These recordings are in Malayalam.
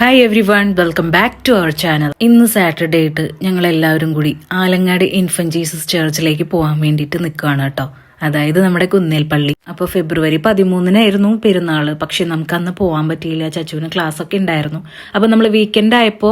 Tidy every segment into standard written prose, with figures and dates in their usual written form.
Hi everyone, welcome back to our channel. ഇന്ന് സാറ്റർഡേ ആയിട്ട് ഞങ്ങൾ എല്ലാവരും കൂടി ആലങ്ങാട് ഇൻഫന്റ് ജീസസ് ചർച്ചിലേക്ക് പോകാൻ വേണ്ടിയിട്ട് നിൽക്കുകയാണ് കേട്ടോ. അതായത് നമ്മുടെ കുന്നേൽ പള്ളി. അപ്പോൾ ഫെബ്രുവരി 13-നായിരുന്നു പെരുന്നാള്. പക്ഷെ നമുക്ക് അന്ന് പോകാൻ പറ്റിയില്ല, ചച്ചുവിന് ക്ലാസ് ഒക്കെ ഉണ്ടായിരുന്നു. അപ്പൊ നമ്മൾ വീക്കെൻഡ് ആയപ്പോ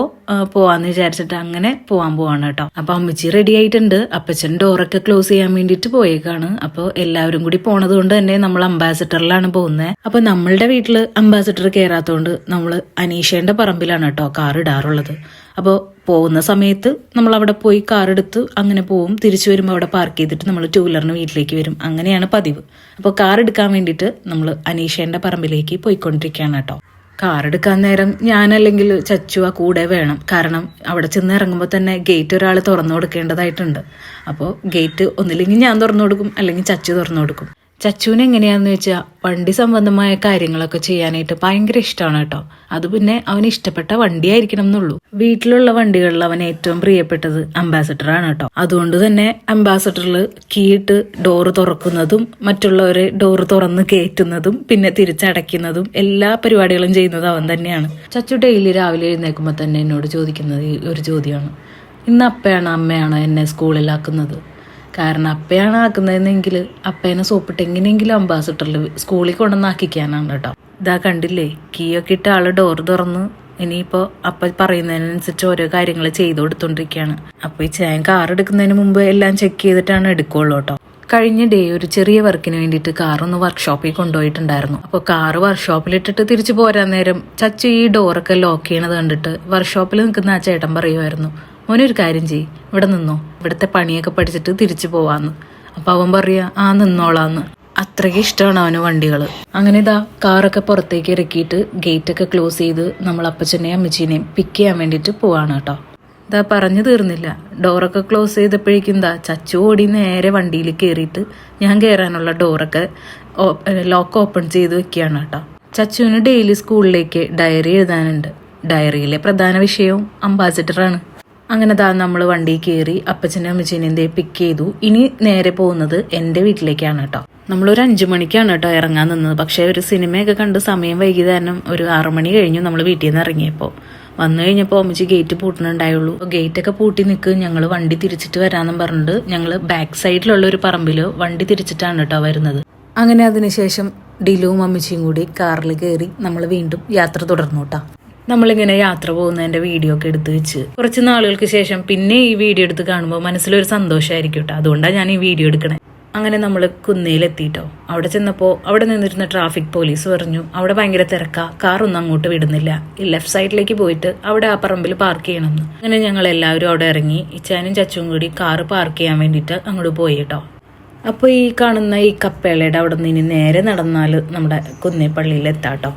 പോവാന്ന് വിചാരിച്ചിട്ട് അങ്ങനെ പോവാൻ പോവാണ് കേട്ടോ. അപ്പൊ അമ്മച്ചി റെഡി ആയിട്ടുണ്ട്. അപ്പച്ചൻ ഡോറൊക്കെ ക്ലോസ് ചെയ്യാൻ വേണ്ടിയിട്ട് പോയേക്കാണ്. അപ്പോൾ എല്ലാവരും കൂടി പോണത് കൊണ്ട് തന്നെ നമ്മൾ അംബാസിഡറിലാണ് പോകുന്നത്. അപ്പൊ നമ്മളുടെ വീട്ടില് അംബാസിഡർ കയറാത്തോണ്ട് നമ്മൾ അനീഷേന്റെ പറമ്പിലാണ് കേട്ടോ കാർ ഇടാറുള്ളത്. അപ്പോൾ പോകുന്ന സമയത്ത് നമ്മൾ അവിടെ പോയി കാർ എടുത്ത് അങ്ങനെ പോവും. തിരിച്ചു വരുമ്പോൾ അവിടെ പാർക്ക് ചെയ്തിട്ട് നമ്മൾ ടൂ വീലറിന് വീട്ടിലേക്ക് വരും. അങ്ങനെയാണ് പതിവ്. അപ്പോൾ കാർ എടുക്കാൻ വേണ്ടിയിട്ട് നമ്മൾ അനീഷേന്റെ പറമ്പിലേക്ക് പോയിക്കൊണ്ടിരിക്കുകയാണ് കേട്ടോ. കാർ എടുക്കാൻ നേരം ഞാനല്ലെങ്കിൽ ചച്ചു ആ കൂടെ വേണം. കാരണം അവിടെ ചെന്ന് ഇറങ്ങുമ്പോൾ തന്നെ ഗേറ്റ് ഒരാൾ തുറന്നു കൊടുക്കേണ്ടതായിട്ടുണ്ട്. അപ്പോൾ ഗേറ്റ് ഒന്നില്ലെങ്കിൽ ഞാൻ തുറന്നു കൊടുക്കും, അല്ലെങ്കിൽ ചച്ചു തുറന്നു കൊടുക്കും. ചച്ചുവിന് എങ്ങനെയാന്ന് വെച്ചാൽ വണ്ടി സംബന്ധമായ കാര്യങ്ങളൊക്കെ ചെയ്യാനായിട്ട് ഭയങ്കര ഇഷ്ടമാണ് കേട്ടോ. അത് പിന്നെ അവന് ഇഷ്ടപ്പെട്ട വണ്ടിയായിരിക്കണം എന്നുള്ളൂ. വീട്ടിലുള്ള വണ്ടികളിൽ അവൻ ഏറ്റവും പ്രിയപ്പെട്ടത് അംബാസഡർ ആണ് കേട്ടോ. അതുകൊണ്ട് തന്നെ അംബാസഡറിൽ കീയിട്ട് ഡോറ് തുറക്കുന്നതും മറ്റുള്ളവരെ ഡോറ് തുറന്ന് കയറ്റുന്നതും പിന്നെ തിരിച്ചടയ്ക്കുന്നതും എല്ലാ പരിപാടികളും ചെയ്യുന്നത് അവൻ തന്നെയാണ്. ചച്ചു ഡെയിലി രാവിലെ എഴുന്നേൽക്കുമ്പോൾ തന്നെ എന്നോട് ചോദിക്കുന്നത് ഒരു ചോദ്യമാണ്: ഇന്ന് അപ്പയാണോ അമ്മയാണോ എന്നെ സ്കൂളിലാക്കുന്നത്? കാരണം അപ്പയാണ് ആക്കുന്നതെന്നെങ്കിൽ അപ്പേനെ സോപ്പിട്ട് എങ്ങനെയെങ്കിലും അംബാസിഡറിൽ സ്കൂളിൽ കൊണ്ടുവന്നാക്കിക്കാനാണ് കേട്ടോ. ഇതാ കണ്ടില്ലേ, കീയൊക്കെ ഇട്ട ആള് ഡോർ തുറന്ന് ഇനിയിപ്പോൾ അപ്പ പറയുന്നതിനനുസരിച്ച് ഓരോ കാര്യങ്ങൾ ചെയ്തു കൊടുത്തോണ്ടിരിക്കുകയാണ്. അപ്പോൾ ഈ ഞാൻ കാർ എടുക്കുന്നതിന് മുമ്പ് എല്ലാം ചെക്ക് ചെയ്തിട്ടാണ് എടുക്കുള്ളൂ കേട്ടോ. കഴിഞ്ഞ ഡേ ഒരു ചെറിയ വർക്കിന് വേണ്ടിയിട്ട് കാറൊന്ന് വർക്ക്ഷോപ്പിൽ കൊണ്ടുപോയിട്ടുണ്ടായിരുന്നു. അപ്പോൾ കാറ് വർക്ക്ഷോപ്പിലിട്ടിട്ട് തിരിച്ചു പോരാൻ നേരം ചച്ചു ഈ ഡോറൊക്കെ ലോക്ക് ചെയ്യണത് കണ്ടിട്ട് വർക്ക്ഷോപ്പിൽ നിൽക്കുന്ന ആ ചേട്ടൻ പറയുമായിരുന്നു: മോനൊരു കാര്യം ചെയ്യ്, ഇവിടെ നിന്നോ, ഇവിടുത്തെ പണിയൊക്കെ പഠിച്ചിട്ട് തിരിച്ചു പോവാന്ന്. അപ്പൊ അവൻ പറയാ നിന്നോളാന്ന്. അത്രയ്ക്ക് ഇഷ്ടമാണ് അവന് വണ്ടികൾ. അങ്ങനെ ഇതാ കാറൊക്കെ പുറത്തേക്ക് ഇറക്കിയിട്ട് ഗേറ്റൊക്കെ ക്ലോസ് ചെയ്ത് നമ്മൾ അപ്പച്ചനെയും അമ്മച്ചീനെയും പിക്ക് ചെയ്യാൻ വേണ്ടിയിട്ട് പോവാണ് കേട്ടോ. ഇതാ പറഞ്ഞു തീർന്നില്ല, ഡോറൊക്കെ ക്ലോസ് ചെയ്തപ്പോഴേക്കും ചച്ചു ഓടി നേരെ വണ്ടിയിൽ കയറിയിട്ട് ഞാൻ കയറാനുള്ള ഡോറൊക്കെ ലോക്ക് ഓപ്പൺ ചെയ്ത് വെക്കുകയാണ് കേട്ടോ. ചച്ചുവിന് ഡെയിലി സ്കൂളിലേക്ക് ഡയറി എഴുതാനുണ്ട്. ഡയറിയിലെ പ്രധാന വിഷയവും അംബാസിഡറാണ്. അങ്ങനെ നമ്മൾ വണ്ടി കയറി അപ്പച്ചനെ അമ്മച്ചീനെയും പിക്ക് ചെയ്തു. ഇനി നേരെ പോകുന്നത് എൻ്റെ വീട്ടിലേക്കാണ് കേട്ടോ. നമ്മളൊരു 5 മണിക്കാണ് കേട്ടോ ഇറങ്ങാൻ നിന്നത്. പക്ഷെ ഒരു സിനിമയൊക്കെ കണ്ട് സമയം വൈകി കാരണം ഒരു 6 മണി കഴിഞ്ഞു നമ്മൾ വീട്ടിൽ നിന്ന് ഇറങ്ങിയപ്പോൾ. വന്നു കഴിഞ്ഞപ്പോൾ അമ്മച്ചി ഗേറ്റ് പൂട്ടണുണ്ടായുള്ളൂ. ഗേറ്റൊക്കെ പൂട്ടി നിൽക്ക്, ഞങ്ങൾ വണ്ടി തിരിച്ചിട്ട് വരാമെന്നും പറഞ്ഞിട്ട് ഞങ്ങൾ ബാക്ക് സൈഡിലുള്ള ഒരു പറമ്പിൽ വണ്ടി തിരിച്ചിട്ടാണ് കേട്ടോ വരുന്നത്. അങ്ങനെ അതിനുശേഷം ഡിലുവും അമ്മച്ചിയും കൂടി കാറിൽ കയറി നമ്മൾ വീണ്ടും യാത്ര തുടർന്നു കേട്ടോ. നമ്മളിങ്ങനെ യാത്ര പോകുന്നതിന്റെ വീഡിയോ ഒക്കെ എടുത്ത് വെച്ച് കുറച്ച് നാളുകൾക്ക് ശേഷം പിന്നെ ഈ വീഡിയോ എടുത്ത് കാണുമ്പോൾ മനസ്സിലൊരു സന്തോഷമായിരിക്കും കേട്ടോ. അതുകൊണ്ടാണ് ഞാൻ ഈ വീഡിയോ എടുക്കണേ. അങ്ങനെ നമ്മൾ കുന്നേലെത്തിയിട്ടോ. അവിടെ ചെന്നപ്പോൾ അവിടെ നിന്നിരുന്ന ട്രാഫിക് പോലീസ് പറഞ്ഞു അവിടെ ഭയങ്കര തിരക്കാ, കാറൊന്നും അങ്ങോട്ട് വിടുന്നില്ല, ഈ ലെഫ്റ്റ് സൈഡിലേക്ക് പോയിട്ട് അവിടെ ആ പറമ്പിൽ പാർക്ക് ചെയ്യണമെന്ന്. അങ്ങനെ ഞങ്ങൾ എല്ലാവരും അവിടെ ഇറങ്ങി ഇച്ചാനും ചച്ചും കൂടി കാറ് പാർക്ക് ചെയ്യാൻ വേണ്ടിയിട്ട് അങ്ങോട്ട് പോയി കേട്ടോ. അപ്പോൾ ഈ കാണുന്ന ഈ കപ്പേളയുടെ അവിടെ നിന്ന് ഇനി നേരെ നടന്നാൽ നമ്മുടെ കുന്നേപ്പള്ളിയിൽ എത്താട്ടോ.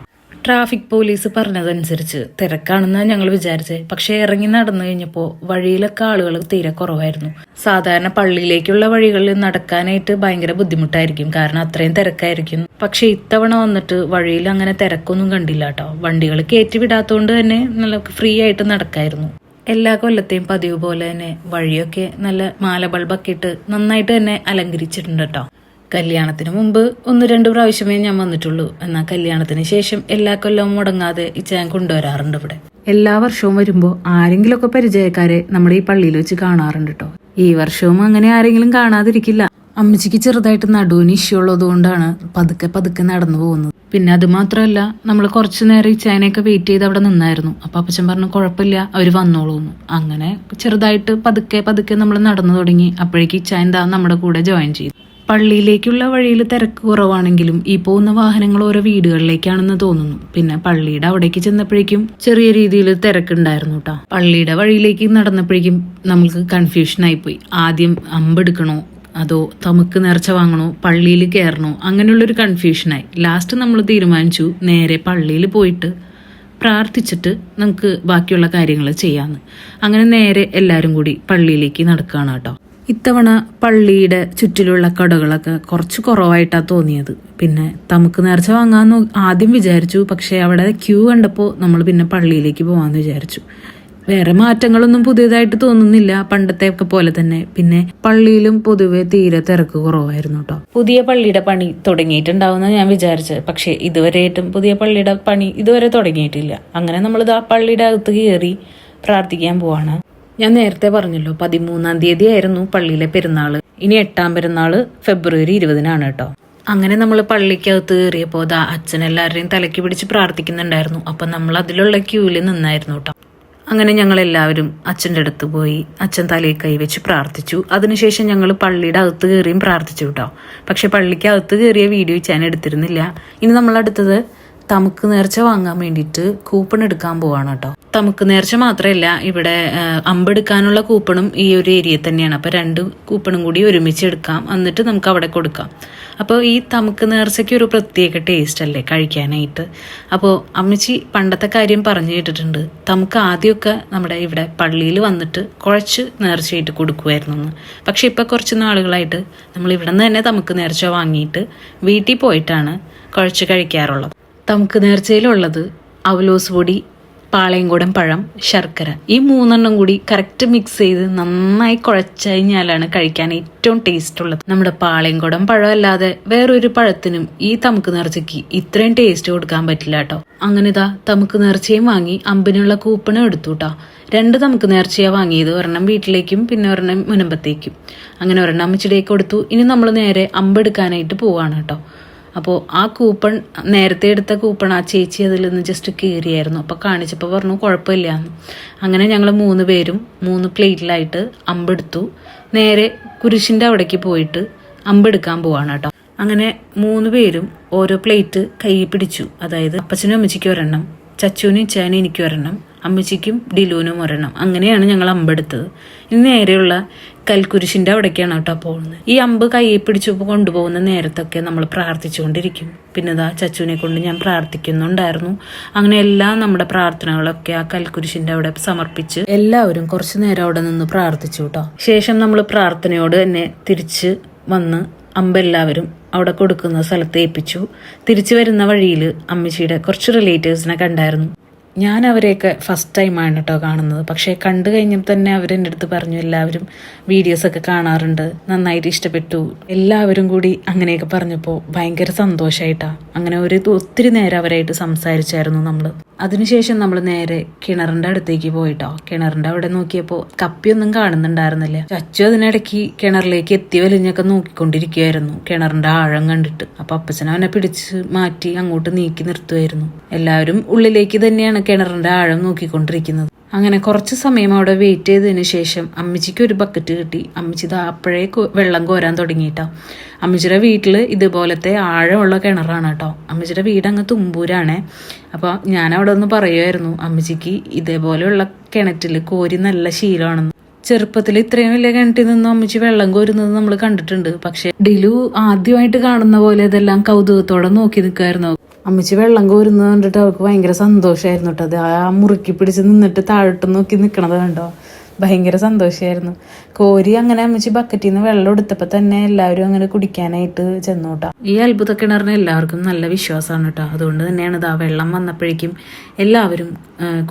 ട്രാഫിക് പോലീസ് പറഞ്ഞതനുസരിച്ച് തിരക്കാണെന്നാണ് ഞങ്ങൾ വിചാരിച്ചത്. പക്ഷെ ഇറങ്ങി നടന്നു കഴിഞ്ഞപ്പോൾ വഴിയിലൊക്കെ ആളുകൾ തീരെ കുറവായിരുന്നു. സാധാരണ പള്ളിയിലേക്കുള്ള വഴികളിൽ നടക്കാനായിട്ട് ഭയങ്കര ബുദ്ധിമുട്ടായിരിക്കും, കാരണം അത്രയും തിരക്കായിരിക്കും. പക്ഷെ ഇത്തവണ വന്നിട്ട് വഴിയിൽ അങ്ങനെ തിരക്കൊന്നും കണ്ടില്ല കേട്ടോ. വണ്ടികൾ കയറ്റി വിടാത്തതുകൊണ്ട് തന്നെ നല്ല ഫ്രീ ആയിട്ട് നടക്കായിരുന്നു. എല്ലാ കൊല്ലത്തെയും പതിവ് പോലെ തന്നെ വഴിയൊക്കെ നല്ല മാല ബൾബൊക്കെ ഇട്ട് നന്നായിട്ട് തന്നെ അലങ്കരിച്ചിട്ടുണ്ട് കേട്ടോ. കല്യാണത്തിന് മുമ്പ് 1-2 പ്രാവശ്യമേ ഞാൻ വന്നിട്ടുള്ളൂ. എന്നാൽ കല്യാണത്തിന് ശേഷം എല്ലാ കൊല്ലവും മുടങ്ങാതെ ഞാൻ കൊണ്ടുവരാറുണ്ട് ഇവിടെ. എല്ലാ വർഷവും വരുമ്പോൾ ആരെങ്കിലുമൊക്കെ പരിചയക്കാരെ നമ്മുടെ ഈ പള്ളിയിൽ വെച്ച് കാണാറുണ്ട് കേട്ടോ. ഈ വർഷവും അങ്ങനെ ആരെങ്കിലും കാണാതിരിക്കില്ല. അമ്മച്ചിക്ക് ചെറുതായിട്ട് നടുവിന് ഇഷ്യൂ ഉള്ളത് കൊണ്ടാണ് പതുക്കെ നടന്നു പോകുന്നത്. പിന്നെ അത് മാത്രമല്ല, നമ്മൾ കുറച്ചു നേരം ഇച്ചായനെയൊക്കെ വെയിറ്റ് ചെയ്ത് അവിടെ നിന്നായിരുന്നു. അപ്പൊ അപ്പച്ചൻ പറഞ്ഞു കുഴപ്പമില്ല, അവര് വന്നോളൂന്ന്. അങ്ങനെ ചെറുതായിട്ട് പതുക്കെ നമ്മൾ നടന്നു തുടങ്ങി. അപ്പോഴേക്ക് ഇച്ചായൻ നമ്മുടെ കൂടെ ജോയിൻ ചെയ്തു. പള്ളിയിലേക്കുള്ള വഴിയിൽ തിരക്ക് കുറവാണെങ്കിലും ഈ പോകുന്ന വാഹനങ്ങൾ ഓരോ വീടുകളിലേക്കാണെന്ന് തോന്നുന്നു. പിന്നെ പള്ളിയുടെ അവിടേക്ക് ചെന്നപ്പോഴേക്കും ചെറിയ രീതിയിൽ തിരക്കുണ്ടായിരുന്നു കേട്ടോ. പള്ളിയുടെ വഴിയിലേക്ക് നടന്നപ്പോഴേക്കും നമുക്ക് കൺഫ്യൂഷനായി പോയി. ആദ്യം അമ്പെടുക്കണോ അതോ തമുക്ക് നേർച്ച വാങ്ങണോ, പള്ളിയിൽ കയറണോ, അങ്ങനെയുള്ളൊരു കൺഫ്യൂഷനായി. ലാസ്റ്റ് നമ്മൾ തീരുമാനിച്ചു നേരെ പള്ളിയിൽ പോയിട്ട് പ്രാർത്ഥിച്ചിട്ട് നമുക്ക് ബാക്കിയുള്ള കാര്യങ്ങൾ ചെയ്യാമെന്ന്. അങ്ങനെ നേരെ എല്ലാവരും കൂടി പള്ളിയിലേക്ക് നടക്കുകയാണ് കേട്ടോ. ഇത്തവണ പള്ളിയുടെ ചുറ്റിലുള്ള കടകളൊക്കെ കുറച്ച് കുറവായിട്ടാണ് തോന്നിയത്. പിന്നെ തമുക്ക് നേർച്ച വാങ്ങാമെന്ന് ആദ്യം വിചാരിച്ചു. പക്ഷെ അവിടെ ക്യൂ കണ്ടപ്പോൾ നമ്മൾ പിന്നെ പള്ളിയിലേക്ക് പോകാമെന്ന് വിചാരിച്ചു. വേറെ മാറ്റങ്ങളൊന്നും പുതിയതായിട്ട് തോന്നുന്നില്ല, പണ്ടത്തെ ഒക്കെ പോലെ തന്നെ. പിന്നെ പള്ളിയിലും പൊതുവെ തീരെ തിരക്ക് കുറവായിരുന്നു കേട്ടോ. പുതിയ പള്ളിയുടെ പണി തുടങ്ങിയിട്ടുണ്ടാവുന്ന ഞാൻ വിചാരിച്ചത്, പക്ഷെ ഇതുവരെയായിട്ടും പുതിയ പള്ളിയുടെ പണി ഇതുവരെ തുടങ്ങിയിട്ടില്ല. അങ്ങനെ നമ്മളിത് ആ പള്ളിയുടെ അകത്ത് കയറി പ്രാർത്ഥിക്കാൻ പോവാണ്. ഞാൻ നേരത്തെ പറഞ്ഞല്ലോ 13-ാം തീയതി ആയിരുന്നു പള്ളിയിലെ പെരുന്നാള്. ഇനി 8ാം പെരുന്നാള് ഫെബ്രുവരി 20-നാണ് കേട്ടോ. അങ്ങനെ നമ്മൾ പള്ളിക്കകത്ത് കയറിയപ്പോൾ അച്ഛൻ എല്ലാവരെയും തലയ്ക്ക് പിടിച്ച് പ്രാർത്ഥിക്കുന്നുണ്ടായിരുന്നു. അപ്പം നമ്മൾ അതിലുള്ള ക്യൂവിൽ നിന്നായിരുന്നു കേട്ടോ. അങ്ങനെ ഞങ്ങൾ എല്ലാവരും അച്ഛൻ്റെ അടുത്ത് പോയി അച്ഛൻ തലയിൽ കൈവച്ച് പ്രാർത്ഥിച്ചു. അതിനുശേഷം ഞങ്ങൾ പള്ളിയുടെ അകത്ത് കയറിയും പ്രാർത്ഥിച്ചു കേട്ടോ. പക്ഷെ പള്ളിക്ക് അകത്ത് കയറിയ വീഡിയോ ഞാൻ എടുത്തിരുന്നില്ല. ഇനി നമ്മളടുത്തത് തമുക്ക് നേർച്ച വാങ്ങാൻ വേണ്ടിയിട്ട് കൂപ്പൺ എടുക്കാൻ പോവാണ് കേട്ടോ. തമുക്ക് നേർച്ച മാത്രമല്ല, ഇവിടെ അമ്പെടുക്കാനുള്ള കൂപ്പണും ഈ ഒരു ഏരിയയിൽ തന്നെയാണ്. അപ്പോൾ 2 കൂപ്പണും കൂടി ഒരുമിച്ച് എടുക്കാം, എന്നിട്ട് നമുക്ക് അവിടെ കൊടുക്കാം. അപ്പോൾ ഈ തമുക്ക് നേർച്ചയ്ക്ക് ഒരു പ്രത്യേക ടേസ്റ്റ് അല്ലേ കഴിക്കാനായിട്ട്. അപ്പോൾ അമ്മച്ചി പണ്ടത്തെ കാര്യം പറഞ്ഞു കേട്ടിട്ടുണ്ട്, തമുക്ക് ആദ്യമൊക്കെ നമ്മുടെ ഇവിടെ പള്ളിയിൽ വന്നിട്ട് കുഴച്ച് നേർച്ചയായിട്ട് കൊടുക്കുമായിരുന്നു എന്ന്. പക്ഷെ ഇപ്പോൾ കുറച്ച് നാളുകളായിട്ട് നമ്മൾ ഇവിടെ നിന്ന് തന്നെ തമുക്ക് നേർച്ച വാങ്ങിയിട്ട് വീട്ടിൽ പോയിട്ടാണ് കുഴച്ച് കഴിക്കാറുള്ളത്. തമുക്ക് നേർച്ചയിലുള്ളത് അവലോസ് പൊടി, പാളയംകുടം പഴം, ശർക്കര, ഈ 3 കൂടി കറക്റ്റ് മിക്സ് ചെയ്ത് നന്നായി കുഴച്ച് കഴിഞ്ഞാലാണ് കഴിക്കാൻ ഏറ്റവും ടേസ്റ്റ് ഉള്ളത്. നമ്മുടെ പാളയംകുടം പഴം അല്ലാതെ വേറൊരു പഴത്തിനും ഈ തമുക്ക് നേർച്ചയ്ക്ക് ഇത്രയും ടേസ്റ്റ് കൊടുക്കാൻ പറ്റില്ല കേട്ടോ. അങ്ങനെ തമുക്ക് നേർച്ചയും വാങ്ങി അമ്പിനുള്ള കൂപ്പണും എടുത്തു കേട്ടോ. 2 തമുക്ക് നേർച്ചയാണ് വാങ്ങിയത്, ഒരെണ്ണം വീട്ടിലേക്കും പിന്നെ ഒരെണ്ണം മുനമ്പത്തേക്കും. അങ്ങനെ ഒരെണ്ണം അമ്മച്ചിടേക്ക് കൊടുത്തു. ഇനി നമ്മൾ നേരെ അമ്പെടുക്കാനായിട്ട് പോവാണ് കേട്ടോ. അപ്പോൾ ആ കൂപ്പൺ, നേരത്തെ എടുത്ത കൂപ്പൺ ആ ചേച്ചി അതിൽ നിന്ന് ജസ്റ്റ് കീറിയായിരുന്നു. അപ്പോൾ കാണിച്ചപ്പോൾ പറഞ്ഞു കുഴപ്പമില്ല എന്ന്. അങ്ങനെ ഞങ്ങൾ 3 പേരും 3 പ്ലേറ്റിലായിട്ട് അമ്പെടുത്തു. നേരെ കുരിശിൻ്റെ അവിടേക്ക് പോയിട്ട് അമ്പെടുക്കാൻ പോവാണ് കേട്ടോ. അങ്ങനെ 3 പേരും ഓരോ പ്ലേറ്റ് കൈ പിടിച്ചു. അതായത് അപ്പച്ചനും അമ്മച്ചിക്കും ഒരെണ്ണം, ചച്ചുവിനും ഇച്ചാനും എനിക്കും ഒരെണ്ണം, അമ്മച്ചിക്കും ഡിലൂനും ഒരെണ്ണം. അങ്ങനെയാണ് ഞങ്ങൾ അമ്പെടുത്തത്. ഇനി നേരെയുള്ള കൽക്കുരിശിൻ്റെ അവിടേക്കാണ് കേട്ടോ പോകുന്നത്. ഈ അമ്പ് കയ്യെ പിടിച്ചു കൊണ്ടുപോകുന്ന നേരത്തൊക്കെ നമ്മൾ പ്രാർത്ഥിച്ചുകൊണ്ടിരിക്കും. പിന്നെ ചച്ചുവിനെ കൊണ്ട് ഞാൻ പ്രാർത്ഥിക്കുന്നുണ്ടായിരുന്നു. അങ്ങനെ എല്ലാം നമ്മുടെ പ്രാർത്ഥനകളൊക്കെ ആ കൽക്കുരിശിൻ്റെ അവിടെ സമർപ്പിച്ച് എല്ലാവരും കുറച്ചു നേരം അവിടെ നിന്ന് പ്രാർത്ഥിച്ചു കേട്ടോ. ശേഷം നമ്മൾ പ്രാർത്ഥനയോട് തന്നെ തിരിച്ച് വന്ന് അമ്പെല്ലാവരും അവിടെ കൊടുക്കുന്ന സ്ഥലത്ത് ഏൽപ്പിച്ചു. തിരിച്ചു വരുന്ന വഴിയിൽ അമ്മച്ചിയുടെ കുറച്ച് റിലേറ്റീവ്സിനെ കണ്ടായിരുന്നു. ഞാൻ അവരെയൊക്കെ ഫസ്റ്റ് ടൈമാണ് കേട്ടോ കാണുന്നത്. പക്ഷേ കണ്ടു കഴിഞ്ഞപ്പോൾ തന്നെ അവരെൻ്റെ അടുത്ത് പറഞ്ഞു എല്ലാവരും വീഡിയോസൊക്കെ കാണാറുണ്ട്, നന്നായിട്ട് ഇഷ്ടപ്പെട്ടു, എല്ലാവരും കൂടി അങ്ങനെയൊക്കെ പറഞ്ഞപ്പോൾ ഭയങ്കര സന്തോഷമായിട്ടാണ്. അങ്ങനെ ഒത്തിരി നേരം അവരായിട്ട് സംസാരിച്ചായിരുന്നു നമ്മൾ. അതിനുശേഷം നമ്മൾ നേരെ കിണറിൻ്റെ അടുത്തേക്ക് പോയിട്ടോ. കിണറിൻ്റെ അവിടെ നോക്കിയപ്പോൾ കപ്പിയൊന്നും കാണുന്നുണ്ടായിരുന്നില്ല. ചച്ചു അതിനിടയ്ക്ക് കിണറിലേക്ക് എത്തി വലിഞ്ഞൊക്കെ നോക്കിക്കൊണ്ടിരിക്കുകയായിരുന്നു കിണറിൻ്റെ ആഴം കണ്ടിട്ട്. അപ്പോൾ അപ്പച്ചൻ അവനെ പിടിച്ച് മാറ്റി അങ്ങോട്ട് നീക്കി നിർത്തുമായിരുന്നു. എല്ലാവരും ഉള്ളിലേക്ക് തന്നെയാണ് കിണറിൻ്റെ ആഴം നോക്കിക്കൊണ്ടിരിക്കുന്നത്. അങ്ങനെ കുറച്ച് സമയം അവിടെ വെയിറ്റ് ചെയ്തതിന് ശേഷം അമ്മച്ചിക്ക് ഒരു ബക്കറ്റ് കിട്ടി. അമ്മച്ചി അപ്പോഴേ വെള്ളം കോരാൻ തുടങ്ങിയിട്ടാ. അമ്മച്ചിയുടെ വീട്ടിൽ ഇതുപോലത്തെ ആഴമുള്ള കിണറാണ് കേട്ടോ. അമ്മച്ചിയുടെ വീട് അങ്ങ് തുമ്പൂരാണേ. അപ്പോൾ ഞാൻ അവിടെ ഒന്ന് പറയുമായിരുന്നു, അമ്മച്ചിക്ക് ഇതേപോലെയുള്ള കിണറ്റിൽ കോരി നല്ല ശീലമാണെന്ന്. ചെറുപ്പത്തിൽ ഇത്രയും വലിയ കിണറ്റിൽ നിന്നും അമ്മച്ചി വെള്ളം കോരുന്നത് നമ്മൾ കണ്ടിട്ടുണ്ട്. പക്ഷെ ഡിലു ആദ്യമായിട്ട് കാണുന്ന പോലെ ഇതെല്ലാം കൗതുകത്തോടെ നോക്കി നിൽക്കുമായിരുന്നു. അമ്മച്ചി വെള്ളം കോരുന്നത് കണ്ടിട്ട് അവർക്ക് ഭയങ്കര സന്തോഷമായിരുന്നു കേട്ടോ. അത് ആ മുറുക്കി പിടിച്ച് നിന്നിട്ട് താഴോട്ട് നോക്കി നിൽക്കണത് കണ്ടോ, ഭയങ്കര സന്തോഷമായിരുന്നു. കോരി അങ്ങനെ അമ്മച്ചി ബക്കറ്റിൽ നിന്ന് വെള്ളം എടുത്തപ്പോൾ തന്നെ എല്ലാവരും അങ്ങനെ കുടിക്കാനായിട്ട് ചെന്നു കേട്ടോ. ഈ അത്ഭുത കിണറിന് എല്ലാവർക്കും നല്ല വിശ്വാസമാണ് കേട്ടോ. അതുകൊണ്ട് തന്നെയാണ് വെള്ളം വന്നപ്പോഴേക്കും എല്ലാവരും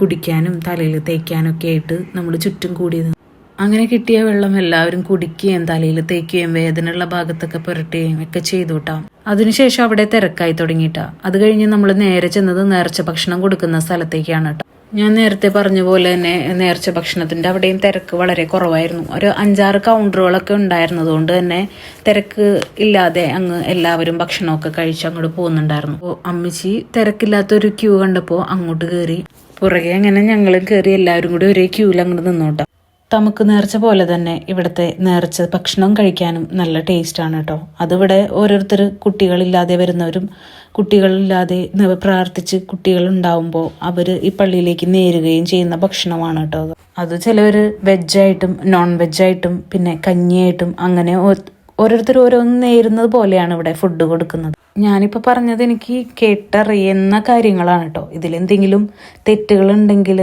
കുടിക്കാനും തലയിൽ തേക്കാനും ഒക്കെ ആയിട്ട് നമ്മൾ ചുറ്റും കൂടിയത്. അങ്ങനെ കിട്ടിയ വെള്ളം എല്ലാവരും കുടിക്കുകയും തലയിൽ തേക്കുകയും വേദനയുള്ള ഭാഗത്തൊക്കെ പുരട്ടുകയും ഒക്കെ ചെയ്തു കേട്ടോ. അതിനുശേഷം അവിടെ തിരക്കായി തുടങ്ങിയിട്ടാ. അത് കഴിഞ്ഞ് നമ്മൾ നേരെ ചെന്നത് നേർച്ച ഭക്ഷണം കൊടുക്കുന്ന സ്ഥലത്തേക്കാണ് കേട്ടോ. ഞാൻ നേരത്തെ പറഞ്ഞ പോലെ തന്നെ നേർച്ച ഭക്ഷണത്തിന്റെ അവിടെയും തിരക്ക് വളരെ കുറവായിരുന്നു. ഒരു 5-6 കൗണ്ടറുകളൊക്കെ ഉണ്ടായിരുന്നതുകൊണ്ട് തന്നെ തിരക്ക് ഇല്ലാതെ അങ്ങ് എല്ലാവരും ഭക്ഷണമൊക്കെ കഴിച്ച് അങ്ങോട്ട് പോകുന്നുണ്ടായിരുന്നു. അപ്പോൾ അമ്മച്ചി തിരക്കില്ലാത്തൊരു ക്യൂ കണ്ടപ്പോൾ അങ്ങോട്ട് കയറി. പുറകെ അങ്ങനെ ഞങ്ങളും കയറി എല്ലാവരും കൂടി ഒരേ ക്യൂവിൽ അങ്ങോട്ട് നിന്നോട്ടാ. തമുക്ക് നേർച്ച പോലെ തന്നെ ഇവിടുത്തെ നേർച്ച ഭക്ഷണം കഴിക്കാനും നല്ല ടേസ്റ്റാണ് കേട്ടോ. അതിവിടെ ഓരോരുത്തർ കുട്ടികളില്ലാതെ വരുന്നവരും കുട്ടികളില്ലാതെ പ്രാർത്ഥിച്ച് കുട്ടികളുണ്ടാവുമ്പോൾ അവർ ഈ പള്ളിയിലേക്ക് നേരുകയും ചെയ്യുന്ന ഭക്ഷണമാണ് കേട്ടോ. അത് ചിലവർ വെജായിട്ടും നോൺ വെജായിട്ടും പിന്നെ കഞ്ഞിയായിട്ടും അങ്ങനെ ഓരോരുത്തർ ഓരോന്ന് നേരുന്നത് പോലെയാണ് ഇവിടെ ഫുഡ് കൊടുക്കുന്നത്. ഞാനിപ്പോൾ പറഞ്ഞത് എനിക്ക് കേട്ടറിയുന്ന കാര്യങ്ങളാണ് കേട്ടോ. ഇതിലെന്തെങ്കിലും തെറ്റുകളുണ്ടെങ്കിൽ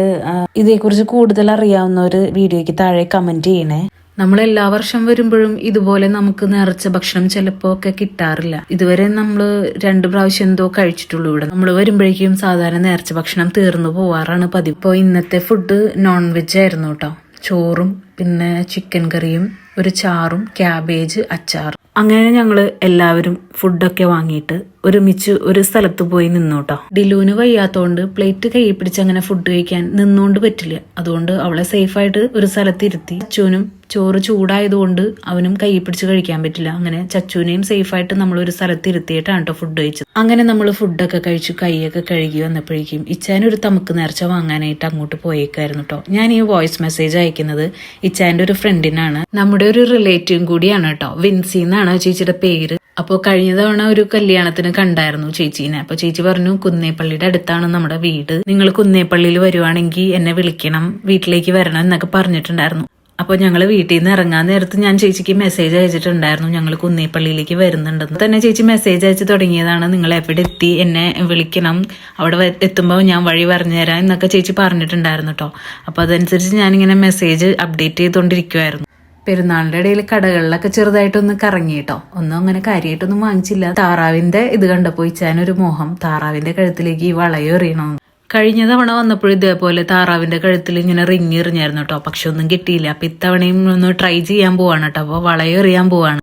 ഇതേക്കുറിച്ച് കൂടുതൽ അറിയാവുന്നവർ വീഡിയോയ്ക്ക് താഴെ കമൻറ്റ് ചെയ്യണേ. നമ്മൾ എല്ലാ വർഷം വരുമ്പോഴും ഇതുപോലെ നമുക്ക് നേർച്ച ഭക്ഷണം ചിലപ്പോൾ ഒക്കെ കിട്ടാറില്ല. ഇതുവരെ നമ്മൾ 2 പ്രാവശ്യം എന്തോ കഴിച്ചിട്ടുള്ളൂ ഇവിടെ. നമ്മൾ വരുമ്പോഴേക്കും സാധാരണ നേർച്ച ഭക്ഷണം തീർന്നു പോവാറാണ് പതിവ്. ഇപ്പോൾ ഇന്നത്തെ ഫുഡ് നോൺ വെജ് ആയിരുന്നു കേട്ടോ. ചോറും പിന്നെ ചിക്കൻ കറിയും ഒരു ചാറും ക്യാബേജ് അച്ചാറും. അങ്ങനെ ഞങ്ങള് എല്ലാവരും ഫുഡൊക്കെ വാങ്ങിയിട്ട് ഒരുമിച്ച് ഒരു സ്ഥലത്ത് പോയി നിന്നോട്ടോ. ഡിലൂന് വയ്യാത്തോണ്ട് പ്ലേറ്റ് കൈ പിടിച്ച് അങ്ങനെ ഫുഡ് കഴിക്കാൻ നിന്നോണ്ട് പറ്റില്ല. അതുകൊണ്ട് അവളെ സേഫായിട്ട് ഒരു സ്ഥലത്ത് ഇരുത്തി. ചച്ചൂനും ചോറ് ചൂടായതുകൊണ്ട് അവനും കൈ പിടിച്ച് കഴിക്കാൻ പറ്റില്ല. അങ്ങനെ ചച്ചൂനെയും സേഫായിട്ട് നമ്മൾ ഒരു സ്ഥലത്ത് ഇരുത്തിയിട്ടാണ് കേട്ടോ ഫുഡ് കഴിച്ചത്. അങ്ങനെ നമ്മൾ ഫുഡൊക്കെ കഴിച്ചു കൈയൊക്കെ കഴുകി വന്നപ്പോഴേക്കും ഇച്ചാനൊരു തമുക്ക് നേർച്ച വാങ്ങാനായിട്ട് അങ്ങോട്ട് പോയേക്കായിരുന്നു കേട്ടോ. ഞാൻ ഈ വോയിസ് മെസ്സേജ് അയക്കുന്നത് ഇച്ചാന്റെ ഒരു ഫ്രണ്ടിനാണ്. നമ്മുടെ ഒരു റിലേറ്റീവും കൂടിയാണ് കേട്ടോ. വിൻസി എന്നാണ് ചേച്ചിയുടെ പേര്. അപ്പോൾ കഴിഞ്ഞ തവണ ഒരു കല്യാണത്തിന് കണ്ടായിരുന്നു ചേച്ചീനെ. അപ്പൊ ചേച്ചി പറഞ്ഞു കുന്നേപ്പള്ളിയുടെ അടുത്താണ് നമ്മുടെ വീട്, നിങ്ങൾ കുന്നേപ്പള്ളിയിൽ വരുവാണെങ്കിൽ എന്നെ വിളിക്കണം, വീട്ടിലേക്ക് വരണം എന്നൊക്കെ പറഞ്ഞിട്ടുണ്ടായിരുന്നു. അപ്പോൾ ഞങ്ങൾ വീട്ടിൽ നിന്ന് ഇറങ്ങാൻ നേരത്ത് ഞാൻ ചേച്ചിക്ക് മെസ്സേജ് അയച്ചിട്ടുണ്ടായിരുന്നു ഞങ്ങൾ കുന്നേപ്പള്ളിയിലേക്ക് വരുന്നുണ്ടെന്ന്. തന്നെ ചേച്ചി മെസ്സേജ് അയച്ച് തുടങ്ങിയതാണ്, നിങ്ങൾ എവിടെ എത്തി, എന്നെ വിളിക്കണം, അവിടെ എത്തുമ്പോൾ ഞാൻ വഴി പറഞ്ഞുതരാം എന്നൊക്കെ ചേച്ചി പറഞ്ഞിട്ടുണ്ടായിരുന്നു കേട്ടോ. അപ്പോൾ അതനുസരിച്ച് ഞാനിങ്ങനെ മെസ്സേജ് അപ്ഡേറ്റ് ചെയ്തുകൊണ്ടിരിക്കുമായിരുന്നു. പെരുന്നാളിന്റെ ഇടയിൽ കടകളിലൊക്കെ ചെറുതായിട്ടൊന്ന് കറങ്ങി കേട്ടോ. ഒന്നും അങ്ങനെ കാര്യമായിട്ടൊന്നും വാങ്ങിച്ചില്ല. താറാവിന്റെ ഇത് കണ്ടപ്പോ ഇച്ചാനൊരു മോഹം, താറാവിന്റെ കഴുത്തിലേക്ക് ഈ വളയം എറിയണമെന്ന്. കഴിഞ്ഞ തവണ വന്നപ്പോഴും ഇതേപോലെ താറാവിന്റെ കഴുത്തിൽ ഇങ്ങനെ റിങ് എറിഞ്ഞായിരുന്നു കേട്ടോ. പക്ഷെ ഒന്നും കിട്ടിയില്ല. അപ്പൊ ഇത്തവണയും ഒന്ന് ട്രൈ ചെയ്യാൻ പോവാണ് കേട്ടോ. അപ്പൊ വളയം എറിയാൻ പോവാണ്.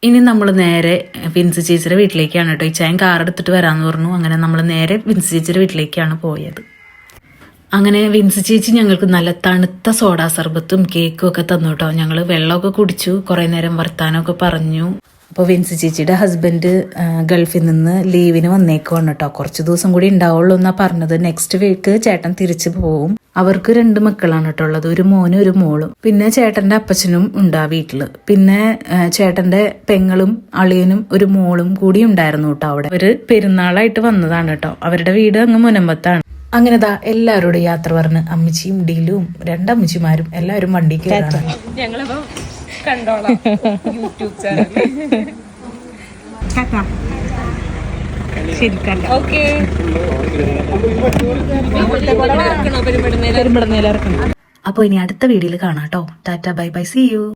ഇനി നമ്മൾ നേരെ വിൻസി ചേച്ചിയുടെ വീട്ടിലേക്കാണ് കേട്ടോ. ഇച്ചായൻ കാർ എടുത്തിട്ട് വരാമെന്ന് പറഞ്ഞു. അങ്ങനെ നമ്മൾ നേരെ വിൻസി ചേച്ചിയുടെ വീട്ടിലേക്കാണ് പോയത്. അങ്ങനെ വിൻസി ചേച്ചി ഞങ്ങൾക്ക് നല്ല തണുത്ത സോഡാ സർബത്തും കേക്കും ഒക്കെ തന്നു കേട്ടോ. ഞങ്ങൾ വെള്ളമൊക്കെ കുടിച്ചു, കുറേ നേരം വർത്താനമൊക്കെ പറഞ്ഞു. അപ്പോൾ വിൻസി ചേച്ചിയുടെ ഹസ്ബൻഡ് ഗൾഫിൽ നിന്ന് ലീവിന് വന്നേക്കുവാണ് കേട്ടോ. കുറച്ച് ദിവസം കൂടി ഉണ്ടാവുള്ളൂ എന്നാ പറഞ്ഞത്. നെക്സ്റ്റ് വീക്ക് ചേട്ടൻ തിരിച്ചു പോവും. അവർക്ക് 2 മക്കളാണ് കേട്ടോ ഉള്ളത്, ഒരു മോനും ഒരു മോളും. പിന്നെ ചേട്ടന്റെ അപ്പച്ചനും ഉണ്ടാ വീട്ടില്. പിന്നെ ചേട്ടന്റെ പെങ്ങളും അളിയനും ഒരു മോളും കൂടി ഉണ്ടായിരുന്നു കേട്ടോ അവിടെ. അവര് പെരുന്നാളായിട്ട് വന്നതാണ് കേട്ടോ. അവരുടെ വീട് അങ്ങ് മുനമ്പത്താണ്. അങ്ങനെതാ എല്ലാവരോടും യാത്ര പറഞ്ഞ് അമ്മച്ചിയും ഡീലും 2 അമ്മച്ചിമാരും എല്ലാവരും വണ്ടി കയറാണ്. ഞങ്ങളിപ്പോ കണ്ടോളാം യൂട്യൂബ് ചാനൽ. ഓക്കെ അപ്പൊ ഇനി അടുത്ത വീഡിയോയിൽ കാണാം കേട്ടോ. Tata bye bye, see U.